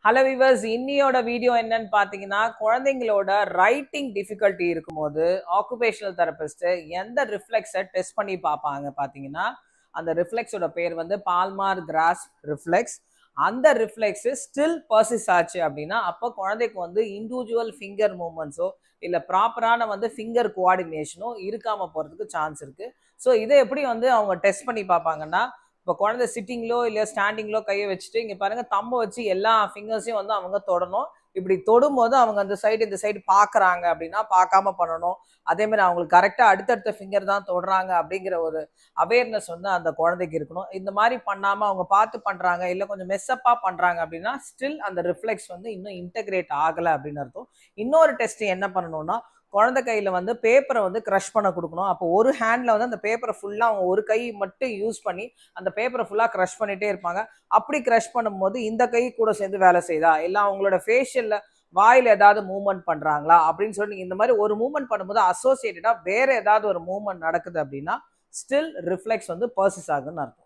Hello viewers, இன்னியோட video என்னன்னு பார்த்தீங்கன்னா, குழந்தைங்களோட ரைட்டிங் டிஃபிகல்ட்டி இருக்கும்போது ஆக்குபேஷனல் தெரபிஸ்ட் எந்த ரிஃப்ளெக்ஸை டெஸ்ட் பண்ணி பார்ப்பாங்க பார்த்தீங்கன்னா, அந்த ரிஃப்ளெக்ஸோட பேர் வந்து பால்மார் கிராஸ்ப் ரிஃப்ளெக்ஸ். அந்த ரிஃப்ளெக்ஸ் ஸ்டில் பர்சிஸ் ஆச்சு அப்படின்னா, அப்போ குழந்தைக்கு வந்து இண்டிவிஜுவல் ஃபிங்கர் மூவ்மெண்ட்ஸோ இல்லை ப்ராப்பரான வந்து ஃபிங்கர் கோஆர்டினேஷனோ இருக்காம போகிறதுக்கு சான்ஸ் இருக்கு. ஸோ இதை எப்படி வந்து அவங்க டெஸ்ட் பண்ணி பார்ப்பாங்கன்னா, இப்போ குழந்தை சிட்டிங்லோ இல்லை ஸ்டாண்டிங்லோ கையை வச்சுட்டு இங்கே பாருங்க தம்பை வச்சு எல்லா ஃபிங்கர்ஸையும் வந்து அவங்க தொடணும். இப்படி தொடும்போது அவங்க அந்த சைடு இந்த சைடு பார்க்குறாங்க அப்படின்னா பார்க்காம பண்ணணும். அதே மாதிரி அவங்களுக்கு கரெக்டாக அடுத்தடுத்த ஃபிங்கர் தான் தொடுறாங்க அப்படிங்கிற ஒரு அவேர்னஸ் வந்து அந்த குழந்தைக்கு இருக்கணும். இந்த மாதிரி பண்ணாமல் அவங்க பார்த்து பண்ணுறாங்க இல்லை கொஞ்சம் மெஸ்ஸப்பாக பண்ணுறாங்க அப்படின்னா ஸ்டில் அந்த ரிஃப்ளெக்ஸ் வந்து இன்னும் இன்டகிரேட் ஆகலை அப்படின்னு அர்த்தம். இன்னொரு டெஸ்ட் என்ன பண்ணணும்னா, குழந்தை கையில் வந்து பேப்பரை வந்து க்ரஷ் பண்ண கொடுக்கணும். அப்போ ஒரு ஹேண்டில் வந்து அந்த பேப்பரை ஃபுல்லாக அவங்க ஒரு கை மட்டும் யூஸ் பண்ணி அந்த பேப்பரை ஃபுல்லாக க்ரஷ் பண்ணிகிட்டே இருப்பாங்க. அப்படி க்ரஷ் பண்ணும்போது இந்த கை கூட சேர்ந்து வேலை செய்யுதா, இல்லை அவங்களோட ஃபேஷியலில் வாயில் ஏதாவது மூவ்மெண்ட் பண்ணுறாங்களா அப்படின்னு சொல்லி இந்த மாதிரி ஒரு மூவ்மெண்ட் பண்ணும்போது அசோசியேட்டடாக வேறு ஏதாவது ஒரு மூவ்மெண்ட் நடக்குது அப்படின்னா ஸ்டில் ரிஃப்ளெக்ஸ் வந்து பர்சிஸ் ஆகுதுன்னு அர்த்தம்.